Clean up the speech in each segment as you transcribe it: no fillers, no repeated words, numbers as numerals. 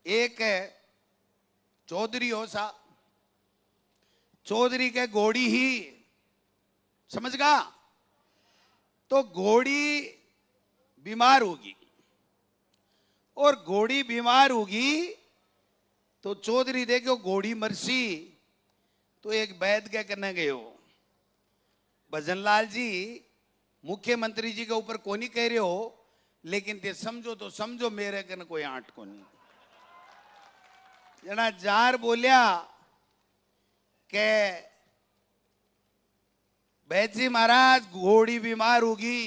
एक है चौधरी हो सा, चौधरी के घोड़ी ही समझ गा। तो घोड़ी बीमार होगी और घोड़ी बीमार होगी तो चौधरी देखो घोड़ी मरसी तो एक वैद्य के करने गए हो, भजनलाल जी मुख्यमंत्री जी के ऊपर कोनी कह रहे हो, लेकिन ते समझो तो समझो मेरे कन कोई आंट को नहीं। जना जार बोलिया के वैद्य जी महाराज घोड़ी बीमार होगी,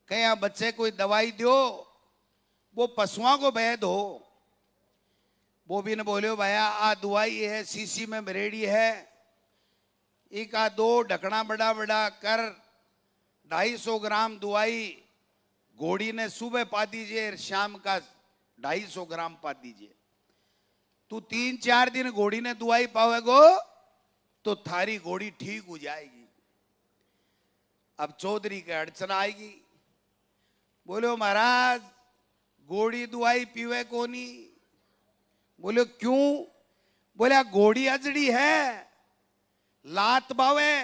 कहीं बच्चे कोई दवाई दो, वो पशुओं को वैद हो। वो भी ने बोलियो भैया आ दवाई है शीशी में भरेड़ी है, एक आ दो ढकना बड़ा बड़ा कर 250 ग्राम दवाई घोड़ी ने सुबह पा दीजिए, शाम का 250 ग्राम पा दीजिए। तू 3-4 दिन घोड़ी ने दवाई पावेगो तो थारी घोड़ी ठीक हो जाएगी। अब चौधरी के अड़चन आएगी, बोलो महाराज घोड़ी दवाई पीवे कोनी। बोले क्यों? बोले घोड़ी अजड़ी है, लात बावे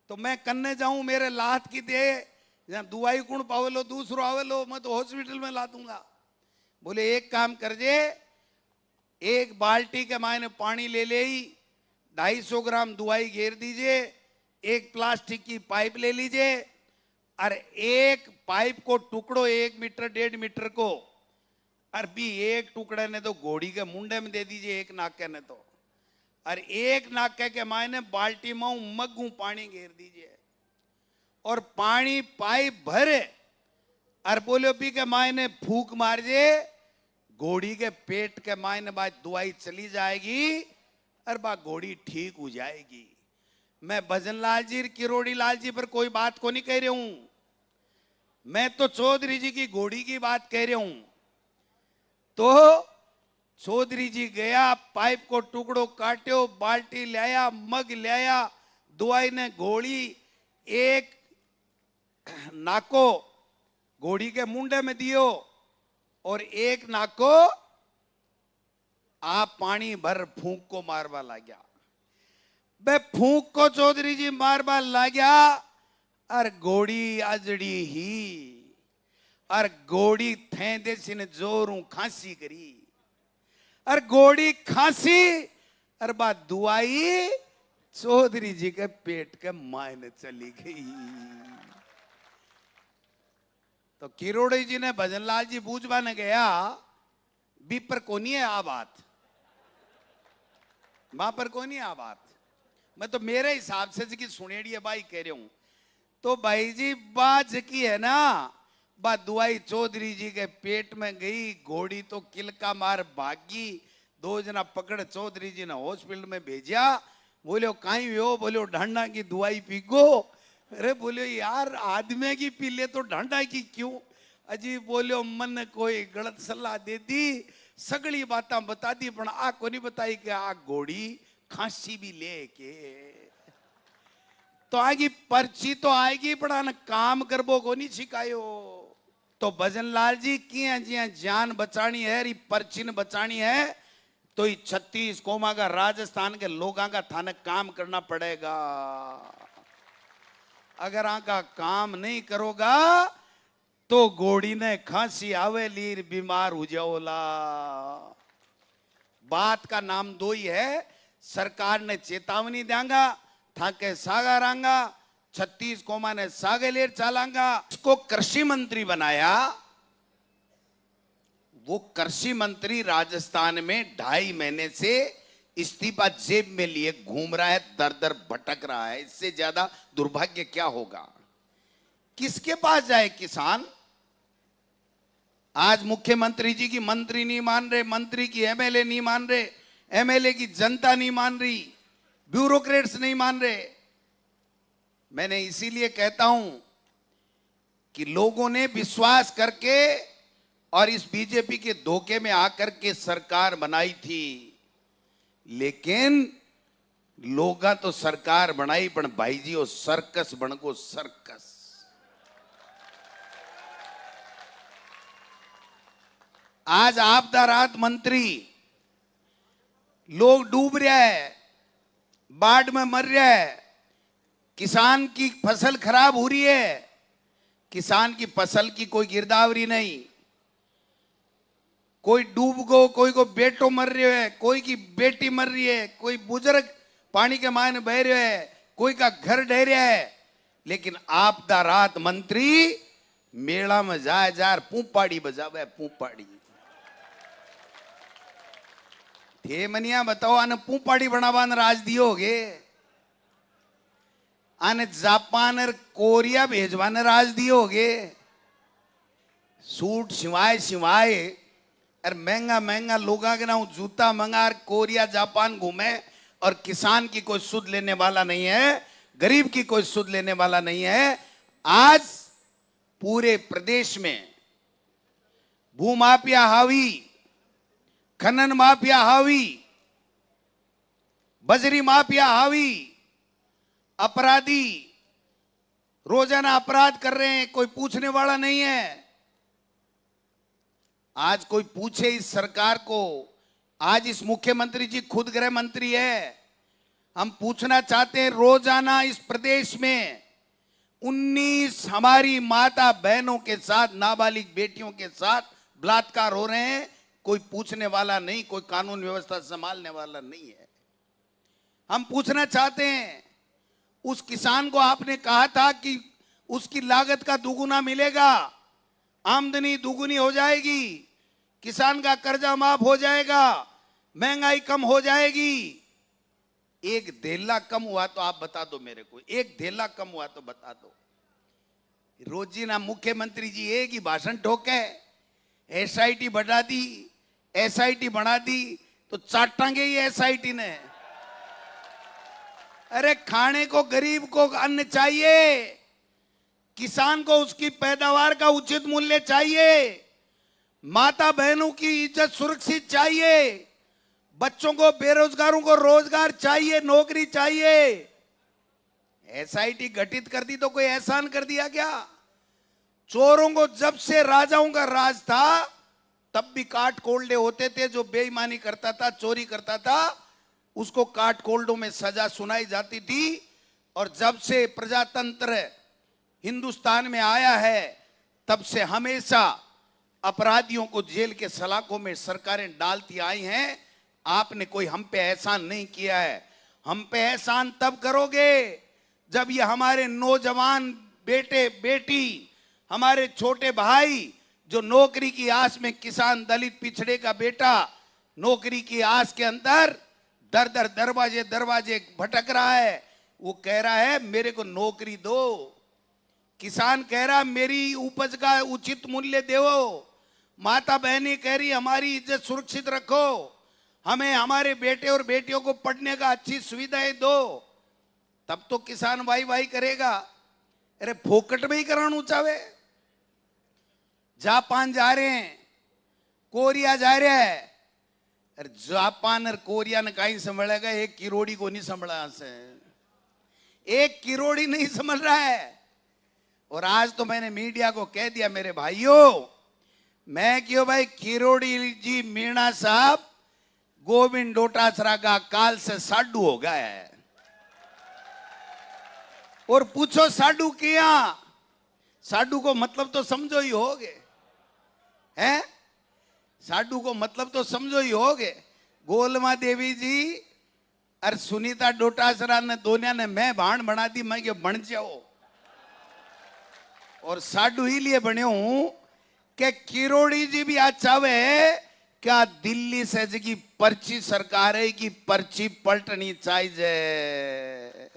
तो मैं कन्ने जाऊं मेरे लात की दे, दवाई कौन पावेलो दूसरो आवेलो, मैं तो हॉस्पिटल में ला दूंगा। बोले एक काम कर जे, एक बाल्टी के मायने पानी ले ले, 250 ग्राम दवाई घेर दीजिए, एक प्लास्टिक की पाइप ले लीजिए और एक पाइप को टुकड़ो 1 मीटर 1.5 मीटर को, और भी एक टुकड़े ने तो घोड़ी के मुंडे में दे दीजिए, एक नाके ने तो, और एक नाके के मायने बाल्टी में मग्गू पानी घेर दीजिए और पानी पाइप भरे और बोलो पी के मायने फूक मार जे, घोड़ी के पेट के मायने बाद दवाई चली जाएगी और बा घोड़ी ठीक हो जाएगी। मैं भजनलाल जी किरोड़ी लाल जी पर कोई बात को नहीं कह रहा हूं, मैं तो चौधरी जी की घोड़ी की बात कह रहा हूं। तो चौधरी जी गया, पाइप को टुकड़ो काट्यो, बाल्टी लाया, मग लाया, दवाई ने घोड़ी एक नाको घोड़ी के मुंडे में दियो और एक नाको आप पानी भर फूंक को मारवा ला गया। बे फूंक को चौधरी जी मारवा ला गया और घोड़ी अजड़ी ही, और घोड़ी थे देसी ने जोरू खांसी करी और घोड़ी खांसी और बाद दुआई चौधरी जी के पेट के मायने चली गई। तो किरोड़ी जी ने भजनलाल जी पूछवा ने गया बी पर कोनी है आ बात, वहां पर कोनी आ बात, मैं तो मेरे हिसाब से जी की सुनेड़ी है भाई कह रहा हूं। तो भाई जी बाज की है ना, बा दुआई चौधरी जी के पेट में गई, घोड़ी तो किलका मार भागी, 2 जना पकड़ चौधरी जी ने हॉस्पिटल में भेजा। बोलो कहीं हो? बोलो ढांडा की दवाई पीगो। अरे बोलो यार आदमी की पी ले तो ढांडा की क्यों? अजी बोलो मन कोई गलत सलाह दे दी, सगली बात बता दी, पर आ को नहीं बताई कि आ घोड़ी खांसी भी लेके तो आएगी, पर्ची तो आएगी पर काम करबो को नहीं सिखायो। तो भजनलाल जी की जिया जान बचानी है, री पर्ची ने बचानी है, तो 36 कोमा का राजस्थान के लोगों का थाने काम करना पड़ेगा। अगर आका काम नहीं करोगा तो घोड़ी ने खांसी आवेली, बीमार हो जाओला। बात का नाम दो ही है, सरकार ने चेतावनी देंगा थाके सागा रांगा, 36 कोमा ने सागे लेर चालांगा। उसको कृषि मंत्री बनाया, वो कृषि मंत्री राजस्थान में 2.5 महीने से इस्तीफा जेब में लिए घूम रहा है, दर दर भटक रहा है। इससे ज्यादा दुर्भाग्य क्या होगा? किसके पास जाए किसान? आज मुख्यमंत्री जी की मंत्री नहीं मान रहे, मंत्री की एमएलए नहीं मान रहे, एमएलए की जनता नहीं मान रही, ब्यूरोक्रेट्स नहीं मान रहे। मैंने इसीलिए कहता हूं कि लोगों ने विश्वास करके और इस बीजेपी के धोखे में आकर के सरकार बनाई थी, लेकिन लोगा तो सरकार बनाई पण भाई जी वो सर्कस बन गो सर्कस। आज आपदा राहत मंत्री, लोग डूब रहे हैं, बाढ़ में मर रहे हैं, किसान की फसल खराब हो रही है, किसान की फसल की कोई गिरदावरी नहीं, कोई डूब गो, कोई को बेटो मर रहे है, कोई की बेटी मर रही है, कोई बुजुर्ग पानी के मायने बह रहे है, कोई का घर ढह रहा है, लेकिन आपदा राहत मंत्री मेला में जाए जार पूपाड़ी बजावे पूपाड़ी। थे मनिया बताओ आने पूपाड़ी बनावान राज दियोगे, आने जापान और कोरिया भेजवाने राज दियोगे, सूट सिवाय सिवाय और महंगा महंगा लोगा के ना जूता मंगा कोरिया जापान घूमे और किसान की कोई सुध लेने वाला नहीं है, गरीब की कोई सुध लेने वाला नहीं है। आज पूरे प्रदेश में भूमाफिया हावी, खनन माफिया हावी, बजरी माफिया हावी, अपराधी रोजाना अपराध कर रहे हैं, कोई पूछने वाला नहीं है। आज कोई पूछे इस सरकार को, आज इस मुख्यमंत्री जी खुद गृह मंत्री है, हम पूछना चाहते हैं रोजाना इस प्रदेश में 19 हमारी माता बहनों के साथ, नाबालिग बेटियों के साथ बलात्कार हो रहे हैं, कोई पूछने वाला नहीं, कोई कानून व्यवस्था संभालने वाला नहीं है। हम पूछना चाहते हैं उस किसान को आपने कहा था कि उसकी लागत का दुगुना मिलेगा, आमदनी दुगुनी हो जाएगी, किसान का कर्जा माफ हो जाएगा, महंगाई कम हो जाएगी। एक धेला कम हुआ तो आप बता दो मेरे को, एक धेला कम हुआ तो बता दो। रोजीना मुख्यमंत्री जी एक ही भाषण ठोके, एसआईटी बढ़ा दी, एसआईटी बढ़ा दी, तो चाटांगे ये एसआईटी ने। अरे खाने को गरीब को अन्न चाहिए, किसान को उसकी पैदावार का उचित मूल्य चाहिए, माता बहनों की इज्जत सुरक्षित चाहिए, बच्चों को बेरोजगारों को रोजगार चाहिए, नौकरी चाहिए। एसआईटी गठित कर दी तो कोई एहसान कर दिया क्या? चोरों को जब से राजाओं का राज था तब भी काट कोल्डे होते थे, जो बेईमानी करता था, चोरी करता था, उसको काट कोल्डों में सजा सुनाई जाती थी। और जब से प्रजातंत्र हिंदुस्तान में आया है तब से हमेशा अपराधियों को जेल के सलाखों में सरकारें डालती आई हैं। आपने कोई हम पे एहसान नहीं किया है। हम पे एहसान तब करोगे जब ये हमारे नौजवान बेटे बेटी, हमारे छोटे भाई जो नौकरी की आस में, किसान दलित पिछड़े का बेटा नौकरी की आस के अंदर दर दर दरवाजे दरवाजे भटक रहा है, वो कह रहा है मेरे को नौकरी दो। किसान कह रहा मेरी उपज का उचित मूल्य दो। माता बहनी कह रही हमारी इज्जत सुरक्षित रखो, हमें हमारे बेटे और बेटियों को पढ़ने का अच्छी सुविधाएं दो। तब तो किसान वाई वाई करेगा। अरे फोकट में ही कराना चाहे। जापान जा रहे हैं, कोरिया जा रहे हैं। अरे जापान और कोरिया ने कहीं संभलेगा, एक किरोड़ी को नहीं संभला से, एक किरोड़ी नहीं संभल रहा है। और आज तो मैंने मीडिया को कह दिया मेरे भाइयों, मैं क्यों भाई किरोड़ी जी मीणा साहब गोविंद डोटासरा का काल से साडू हो गया है। और पूछो साडू किया, साडू को मतलब तो समझो ही होगे, हैं? साडू को मतलब तो समझो ही होगे। गोलमा देवी जी और सुनीता डोटासरा ने दोनों ने मैं भाण बना दी, मैं क्यों बन जाओ। और साडू ही लिए बने हूं कि किरोड़ी जी भी आज चाहे क्या दिल्ली से जी पर्ची सरकार है की पर्ची पलटनी चाहिए।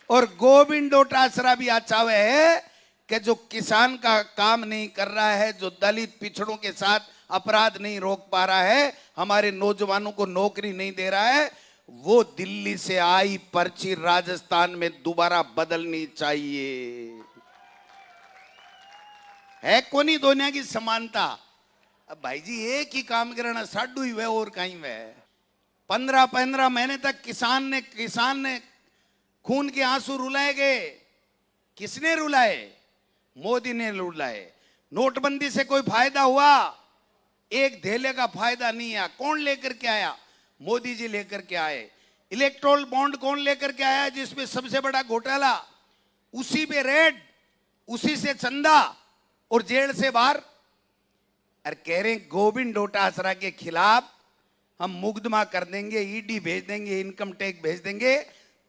और गोविंद डोटासरा भी आज चाहे है कि जो किसान का काम नहीं कर रहा है, जो दलित पिछड़ों के साथ अपराध नहीं रोक पा रहा है, हमारे नौजवानों को नौकरी नहीं दे रहा है, वो दिल्ली से आई पर्ची राजस्थान में दोबारा बदलनी चाहिए। है कोनी दुनिया की समानता। अब भाई जी एक ही काम करना, साडू ही वे और कहीं वे। 15 महीने तक किसान ने खून के आंसू रुलाए गए। किसने रुलाए? मोदी ने रुलाए। नोटबंदी से कोई फायदा हुआ? एक धेले का फायदा नहीं आया। कौन लेकर के आया? मोदी जी लेकर के आए। इलेक्टोरल बॉन्ड कौन लेकर के आया? जिसमें सबसे बड़ा घोटाला, उसी पे रेड, उसी से चंदा और जेल से बाहर। अरे कह रहे गोविंद डोटासरा के खिलाफ हम मुकदमा कर देंगे, ईडी भेज देंगे, इनकम टैक्स भेज देंगे,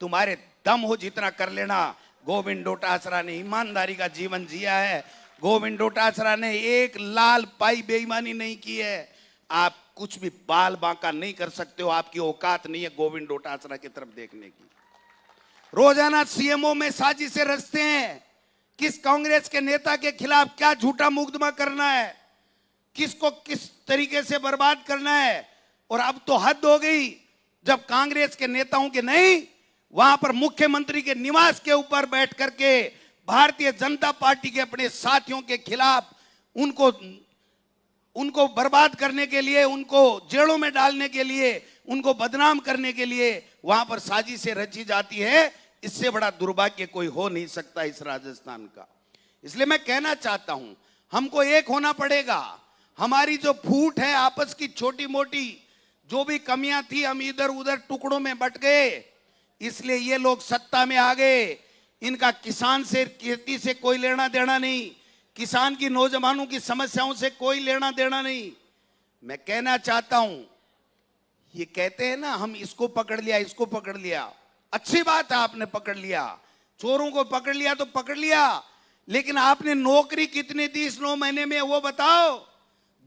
तुम्हारे दम हो जितना कर लेना। गोविंद डोटासरा ने ईमानदारी का जीवन जिया है। गोविंद डोटासरा ने एक लाल पाई बेईमानी नहीं की है। आप कुछ भी बाल बांका नहीं कर सकते हो, आपकी औकात नहीं है गोविंद डोटासरा की तरफ देखने की। रोजाना सीएमओ में साजिशें रचते हैं, किस कांग्रेस के नेता के खिलाफ क्या झूठा मुकदमा करना है, किसको किस तरीके से बर्बाद करना है। और अब तो हद हो गई, जब कांग्रेस के नेताओं के नहीं, वहां पर मुख्यमंत्री के निवास के ऊपर बैठ करके भारतीय जनता पार्टी के अपने साथियों के खिलाफ उनको बर्बाद करने के लिए, उनको जेलों में डालने के लिए, उनको बदनाम करने के लिए वहां पर साजिशें रची जाती है। इससे बड़ा दुर्भाग्य कोई हो नहीं सकता इस राजस्थान का। इसलिए मैं कहना चाहता हूं, हमको एक होना पड़ेगा। हमारी जो फूट है आपस की छोटी मोटी जो भी कमियां थी, हम इधर उधर टुकड़ों में बट गए, इसलिए ये लोग सत्ता में आ गए। इनका किसान से, खेती से कोई लेना देना नहीं, किसान की, नौजवानों की समस्याओं से कोई लेना देना नहीं। मैं कहना चाहता हूं, ये कहते हैं ना हम इसको पकड़ लिया, इसको पकड़ लिया, अच्छी बात है आपने पकड़ लिया, चोरों को पकड़ लिया तो पकड़ लिया, लेकिन आपने नौकरी कितनी दी इस 9 महीने में वो बताओ।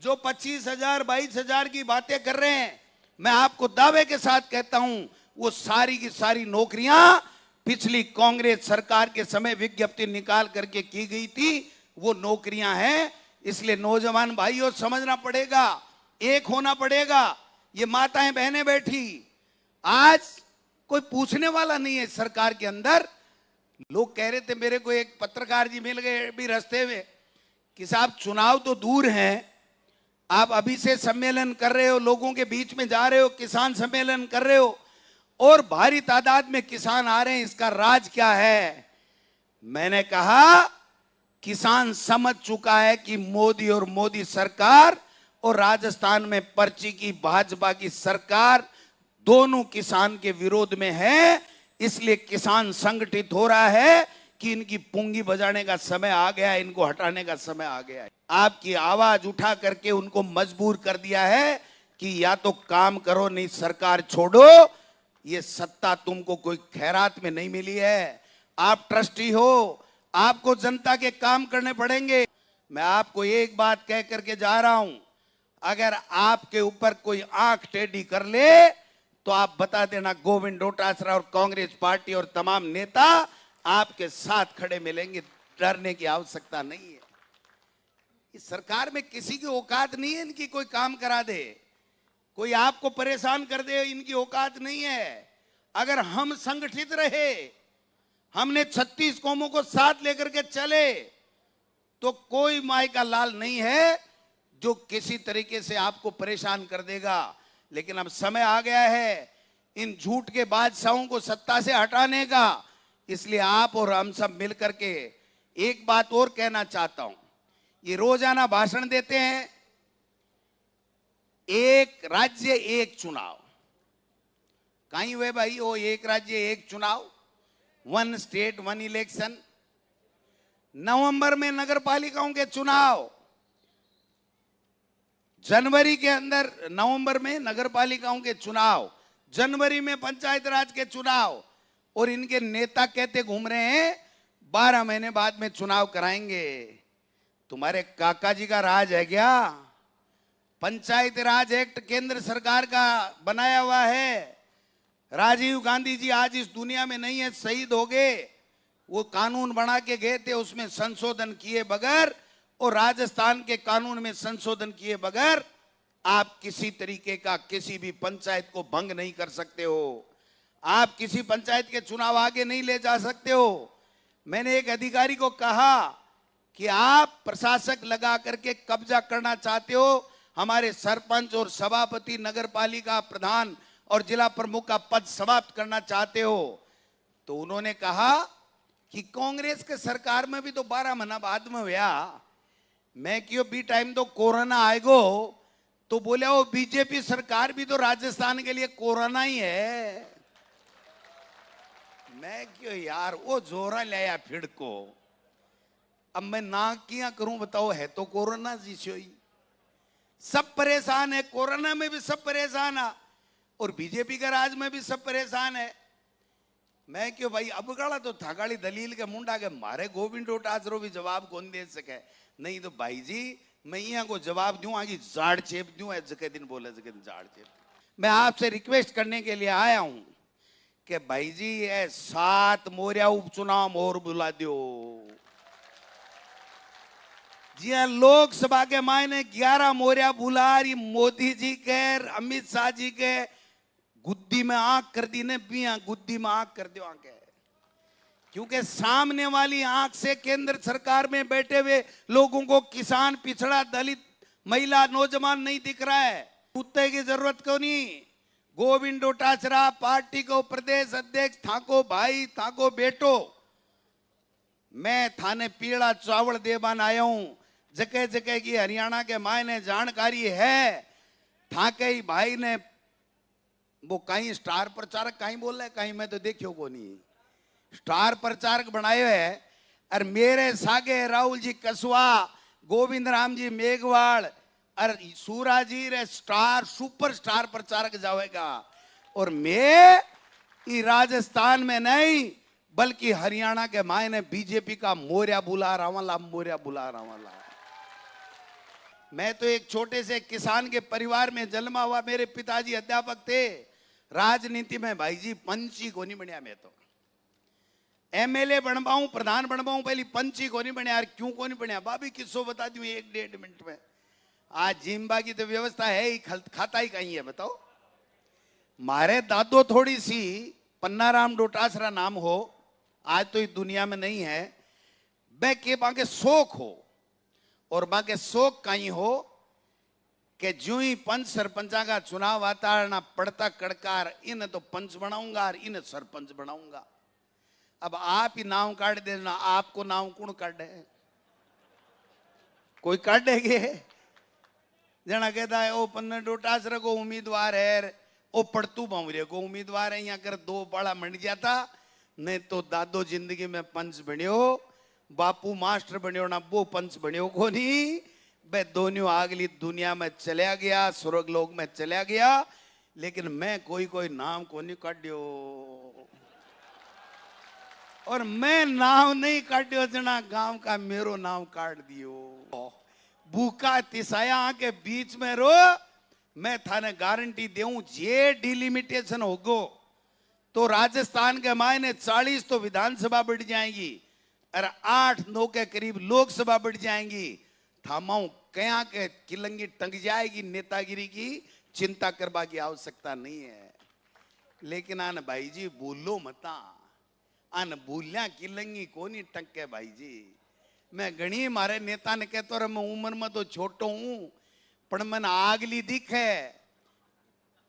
जो 25,000 22,000 की बातें कर रहे हैं, मैं आपको दावे के साथ कहता हूं वो सारी की सारी नौकरियां पिछली कांग्रेस सरकार के समय विज्ञप्ति निकाल करके की गई थी, वो नौकरियां हैं। इसलिए नौजवान भाइयों समझना पड़ेगा, एक होना पड़ेगा। ये माताएं बहनें बैठी, आज कोई पूछने वाला नहीं है सरकार के अंदर। लोग कह रहे थे, मेरे को एक पत्रकार जी मिल गए भी रास्ते में कि साहब चुनाव तो दूर हैं, आप अभी से सम्मेलन कर रहे हो, लोगों के बीच में जा रहे हो, किसान सम्मेलन कर रहे हो और भारी तादाद में किसान आ रहे हैं, इसका राज क्या है? मैंने कहा किसान समझ चुका है कि मोदी और मोदी सरकार और राजस्थान में पर्ची की भाजपा की सरकार दोनों किसान के विरोध में है। इसलिए किसान संगठित हो रहा है कि इनकी पुंगी बजाने का समय आ गया है, इनको हटाने का समय आ गया है। आपकी आवाज उठा करके उनको मजबूर कर दिया है कि या तो काम करो नहीं सरकार छोड़ो। ये सत्ता तुमको कोई खैरात में नहीं मिली है, आप ट्रस्टी हो, आपको जनता के काम करने पड़ेंगे। मैं आपको एक बात कह करके जा रहा हूं, अगर आपके ऊपर कोई आंख टेढ़ी कर ले तो आप बता देना, गोविंद डोटासरा और कांग्रेस पार्टी और तमाम नेता आपके साथ खड़े मिलेंगे, डरने की आवश्यकता नहीं है। इस सरकार में किसी की औकात नहीं है इनकी कोई काम करा दे, कोई आपको परेशान कर दे, इनकी औकात नहीं है। अगर हम संगठित रहे, हमने 36 कौमों को साथ लेकर के चले, तो कोई माई का लाल नहीं है जो किसी तरीके से आपको परेशान कर देगा। लेकिन अब समय आ गया है इन झूठ के बादशाहों को सत्ता से हटाने का। इसलिए आप और हम सब मिलकर के एक बात और कहना चाहता हूं, ये रोजाना भाषण देते हैं, एक राज्य एक चुनाव, कहीं हुए भाई वो एक राज्य एक चुनाव, 1 स्टेट 1 इलेक्शन। नवंबर में नगर पालिकाओं के चुनाव, जनवरी के अंदर, नवंबर में नगर पालिकाओं के चुनाव, जनवरी में पंचायत राज के चुनाव, और इनके नेता कहते घूम रहे हैं 12 महीने बाद में चुनाव कराएंगे। तुम्हारे काका जी का राज है क्या? पंचायत राज एक्ट केंद्र सरकार का बनाया हुआ है। राजीव गांधी जी आज इस दुनिया में नहीं है, शहीद हो गए। वो कानून बना के गए थे, उसमें संशोधन किए बगैर और राजस्थान के कानून में संशोधन किए बगैर आप किसी तरीके का किसी भी पंचायत को भंग नहीं कर सकते हो। आप किसी पंचायत के चुनाव आगे नहीं ले जा सकते हो। मैंने एक अधिकारी को कहा कि आप प्रशासक लगा करके कब्जा करना चाहते हो, हमारे सरपंच और सभापति, नगर पालिका प्रधान और जिला प्रमुख का पद समाप्त करना चाहते हो। तो उन्होंने कहा कि कांग्रेस के सरकार में भी तो 12 महीना बाद में हुआ, मैं क्यों भी टाइम तो कोरोना आएगो तो बोले वो बीजेपी सरकार भी तो राजस्थान के लिए कोरोना ही है। मैं क्यों यार, वो जोरा लाया फिर को। अब मैं ना क्या करूं बताओ, है तो कोरोना जिसो ही सब परेशान है। कोरोना में भी सब परेशान है और बीजेपी का राज में भी सब परेशान है। मैं क्यों भाई, अब गाला तो थागाड़ी दलील के मुंडा के मारे गोविंद डोटासरो भी जवाब कौन दे सके। नहीं तो भाई जी मैं यहाँ को जवाब दूं, आगे जाड़ चेप दूं, जगह दिन बोले जगह दिन जाड़ चेप। मैं आपसे रिक्वेस्ट करने के लिए आया हूं कि भाई जी ये 7 मोरिया उपचुनाव और बुला दो। जी हाँ, लोकसभा के मायने 11 मोरिया बुला रही मोदी जी के अमित शाह जी के गुद्दी में आंख कर दी ने, भी गुद्दी में आंख कर दो आंखें। क्योंकि सामने वाली आंख से केंद्र सरकार में बैठे हुए लोगों को किसान, पिछड़ा, दलित, महिला, नौजवान नहीं दिख रहा है। कुत्ते की जरूरत क्यों नहीं। गोविंद डोटासरा पार्टी को प्रदेश अध्यक्ष थाको भाई, थाको बेटो, मैं थाने पीला चावल देवान आया हूं। जगह जगह की हरियाणा के मायने जानकारी है। थाके ही भाई ने वो कहीं स्टार प्रचारक कहीं बोल रहे, कहीं मैं तो देखियो को नहीं, स्टार प्रचारक बनाए है। और मेरे सागे राहुल जी कसवा, गोविंद राम जी मेघवाल और सूरा जी रे स्टार सुपर स्टार प्रचारक जाएगा। और मैं राजस्थान में नहीं बल्कि हरियाणा के मायने बीजेपी का मोरिया बुला रहा वाला, मोरिया बुला रहा वाला। मैं तो एक छोटे से किसान के परिवार में जन्मा हुआ, मेरे पिताजी अध्यापक थे। राजनीति में भाई जी पंची को नहीं बनया। मैं तो एमएलए बन पाऊं, प्रधान बन पाऊं, पहली पंची को नहीं बनया। यार क्यों को नहीं बनया, भाभी किसको बता दूं 1-1.5 मिनट में। आज जिम्बा की तो व्यवस्था है ही, खाता ही कहीं है बताओ। मारे दादो थोड़ी सी पन्नाराम डोटासरा नाम हो, आज तो इस दुनिया में नहीं है। बे के बाके शौक हो और बाके शौक कहीं हो कि जो ही पंच सरपंचा का चुनाव आता है ना, पड़ता कड़कार, इन्हें तो पंच बनाऊंगा और इन्हें सरपंच बनाऊंगा। अब आप ही नाम काट देना, आपको नाम कौन काटे, कोई काटेगे। जना कहता है ओ पन्ना डोटासरा को उम्मीदवार है, ओ पड़तू बावरे को उम्मीदवार है। यहाँ कर 2 बाड़ा मंड जाता, नहीं तो दादो जिंदगी में पंच बनियो, बापू मास्टर बनियो ना, वो पंच बनियो को नहीं। बे दोनों अगली दुनिया में चला गया, स्वर्ग लोक में चला गया। लेकिन मैं कोई नाम को नहीं काटियो, और मैं नाम नहीं काटियो जना गांव का मेरो नाम काट दियो। भूखा तिसाया के बीच में रो, मैं थाने गारंटी देऊं जे डिलिमिटेशन होगो तो राजस्थान के मायने 40 तो विधानसभा बढ़ जाएंगी और 8-9 के करीब लोकसभा बढ़ जाएंगी। थामाऊ कया के किलंगी टंग जाएगी, नेतागिरी की चिंता करवा की आवश्यकता नहीं है। लेकिन आन भाई जी बोलो मता, आन बोलिया किलंगी कोनी टंके भाई जी। मैं घनी मारे नेता ने कहते रहे, मैं उम्र में तो छोटो हूं पर मैंने आगली दिखे।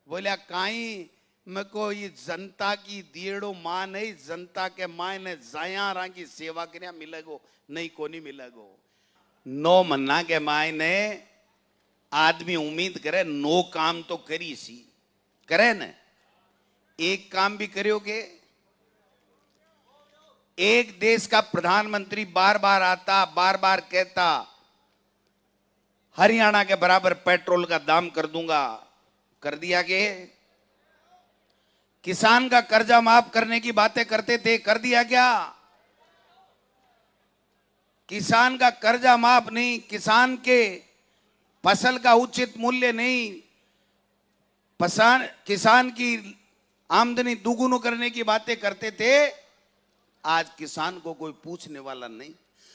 बोलिया काई, मैं को ये जनता की दिएड़ो मां नहीं, जनता के मां ने जाया रा की सेवा करया मिलेगो, नहीं को नहीं मिलेगो। 9 महीना के माय ने आदमी उम्मीद करे 9 काम तो करी सी करे न, एक काम भी करोगे। एक देश का प्रधानमंत्री बार बार आता, बार बार कहता हरियाणा के बराबर पेट्रोल का दाम कर दूंगा, कर दिया के। किसान का कर्जा माफ करने की बातें करते थे, कर दिया क्या? किसान का कर्जा माफ नहीं, किसान के फसल का उचित मूल्य नहीं, किसान की आमदनी दुगुनी करने की बातें करते थे। आज किसान को कोई पूछने वाला नहीं।